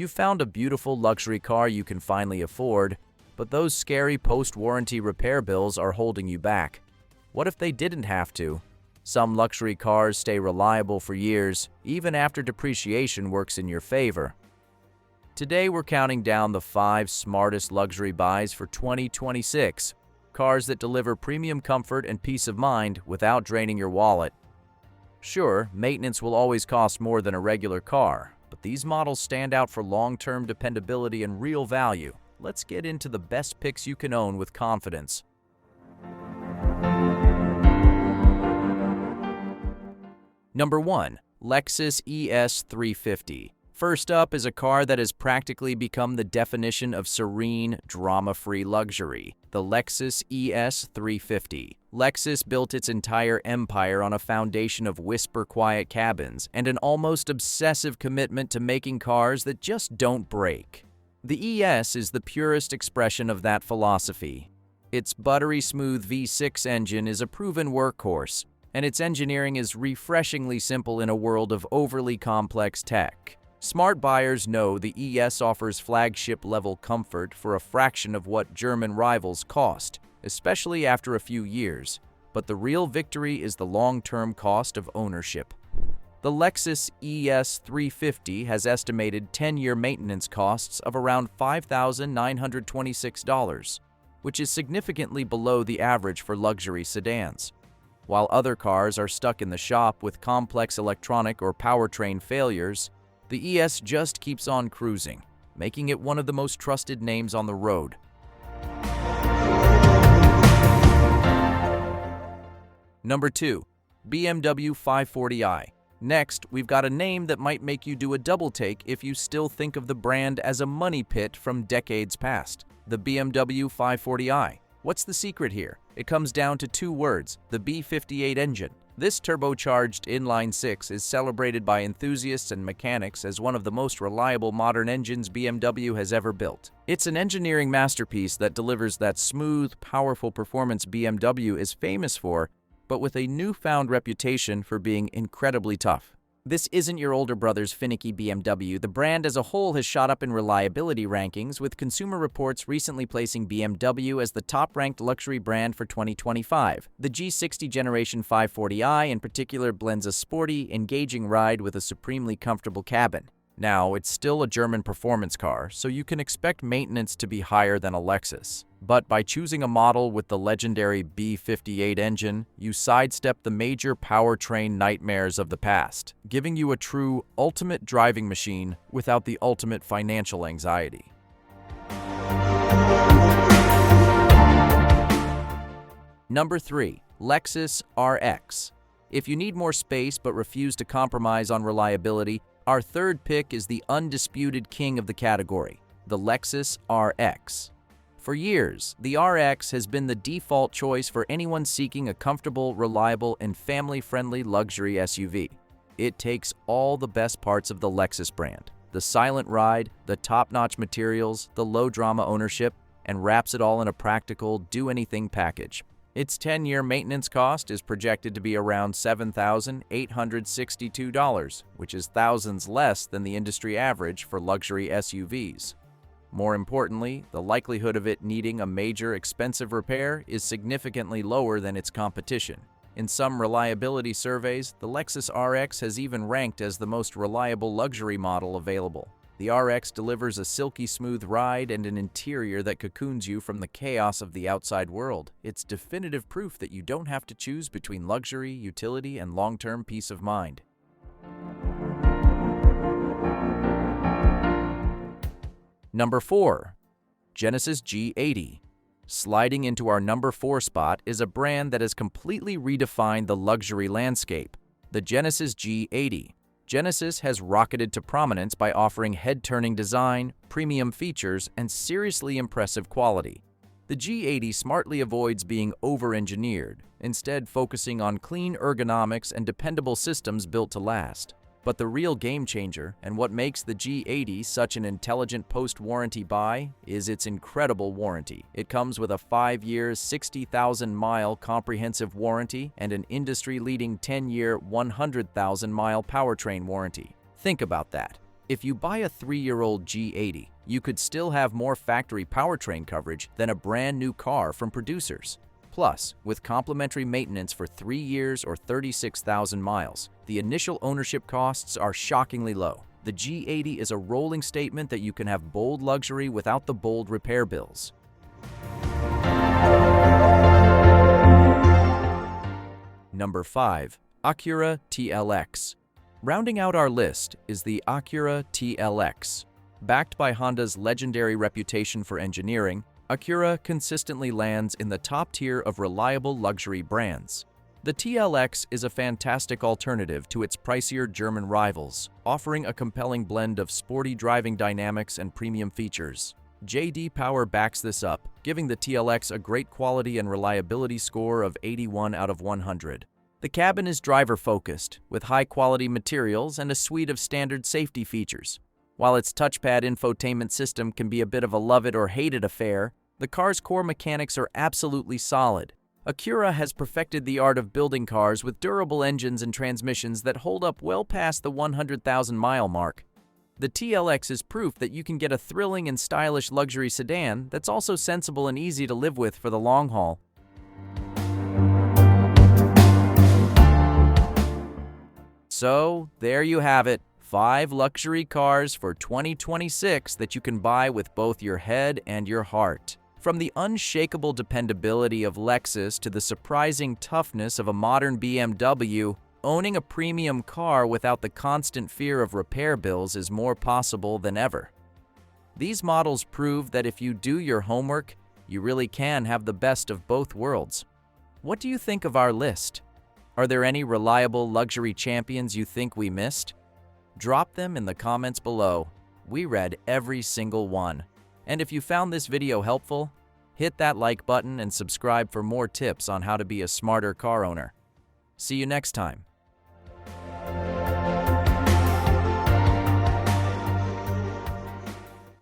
You found a beautiful luxury car you can finally afford, but those scary post-warranty repair bills are holding you back. What if they didn't have to? Some luxury cars stay reliable for years, even after depreciation works in your favor. Today we're counting down the 5 smartest luxury buys for 2026. Cars that deliver premium comfort and peace of mind without draining your wallet. Sure, maintenance will always cost more than a regular car, but these models stand out for long-term dependability and real value. Let's get into the best picks you can own with confidence. Number 1. Lexus ES 350. First up is a car that has practically become the definition of serene, drama-free luxury, the Lexus ES 350. Lexus built its entire empire on a foundation of whisper-quiet cabins and an almost obsessive commitment to making cars that just don't break. The ES is the purest expression of that philosophy. Its buttery-smooth V6 engine is a proven workhorse, and its engineering is refreshingly simple in a world of overly complex tech. Smart buyers know the ES offers flagship-level comfort for a fraction of what German rivals cost, especially after a few years. But the real victory is the long-term cost of ownership. The Lexus ES 350 has estimated 10-year maintenance costs of around $5,926, which is significantly below the average for luxury sedans. While other cars are stuck in the shop with complex electronic or powertrain failures, the ES just keeps on cruising, making it one of the most trusted names on the road. Number 2. BMW 540i. Next, we've got a name that might make you do a double take if you still think of the brand as a money pit from decades past. The BMW 540i. What's the secret here? It comes down to 2 words, the B58 engine. This turbocharged inline-6 is celebrated by enthusiasts and mechanics as one of the most reliable modern engines BMW has ever built. It's an engineering masterpiece that delivers that smooth, powerful performance BMW is famous for, but with a newfound reputation for being incredibly tough. This isn't your older brother's finicky BMW. The brand as a whole has shot up in reliability rankings, with Consumer Reports recently placing BMW as the top-ranked luxury brand for 2025. The G60 Generation 540i in particular blends a sporty, engaging ride with a supremely comfortable cabin. Now, it's still a German performance car, so you can expect maintenance to be higher than a Lexus. But by choosing a model with the legendary B58 engine, you sidestep the major powertrain nightmares of the past, giving you a true ultimate driving machine without the ultimate financial anxiety. Number 3. Lexus RX. If you need more space but refuse to compromise on reliability, our third pick is the undisputed king of the category, the Lexus RX. For years, the RX has been the default choice for anyone seeking a comfortable, reliable, and family-friendly luxury SUV. It takes all the best parts of the Lexus brand, the silent ride, the top-notch materials, the low-drama ownership, and wraps it all in a practical, do-anything package. Its 10-year maintenance cost is projected to be around $7,862, which is thousands less than the industry average for luxury SUVs. More importantly, the likelihood of it needing a major expensive repair is significantly lower than its competition. In some reliability surveys, the Lexus RX has even ranked as the most reliable luxury model available. The RX delivers a silky smooth ride and an interior that cocoons you from the chaos of the outside world. It's definitive proof that you don't have to choose between luxury, utility, and long-term peace of mind. Number 4. Genesis G80. Sliding into our number 4 spot is a brand that has completely redefined the luxury landscape, the Genesis G80. Genesis has rocketed to prominence by offering head-turning design, premium features, and seriously impressive quality. The G80 smartly avoids being over-engineered, instead focusing on clean ergonomics and dependable systems built to last. But the real game changer, and what makes the G80 such an intelligent post-warranty buy, is its incredible warranty. It comes with a 5-year, 60,000-mile comprehensive warranty and an industry-leading 10-year, 100,000-mile powertrain warranty. Think about that. If you buy a 3-year-old G80, you could still have more factory powertrain coverage than a brand new car from producers. Plus, with complimentary maintenance for 3 years or 36,000 miles, the initial ownership costs are shockingly low. The G80 is a rolling statement that you can have bold luxury without the bold repair bills. Number 5. Acura TLX. Rounding out our list is the Acura TLX. Backed by Honda's legendary reputation for engineering, Acura consistently lands in the top tier of reliable luxury brands. The TLX is a fantastic alternative to its pricier German rivals, offering a compelling blend of sporty driving dynamics and premium features. J.D. Power backs this up, giving the TLX a great quality and reliability score of 81 out of 100. The cabin is driver-focused, with high-quality materials and a suite of standard safety features. While its touchpad infotainment system can be a bit of a love-it-or-hate-it affair, the car's core mechanics are absolutely solid. Acura has perfected the art of building cars with durable engines and transmissions that hold up well past the 100,000-mile mark. The TLX is proof that you can get a thrilling and stylish luxury sedan that's also sensible and easy to live with for the long haul. So, there you have it. 5 luxury cars for 2026 that you can buy with both your head and your heart. From the unshakable dependability of Lexus to the surprising toughness of a modern BMW, owning a premium car without the constant fear of repair bills is more possible than ever. These models prove that if you do your homework, you really can have the best of both worlds. What do you think of our list? Are there any reliable luxury champions you think we missed? Drop them in the comments below. We read every single one. And if you found this video helpful, hit that like button and subscribe for more tips on how to be a smarter car owner. See you next time.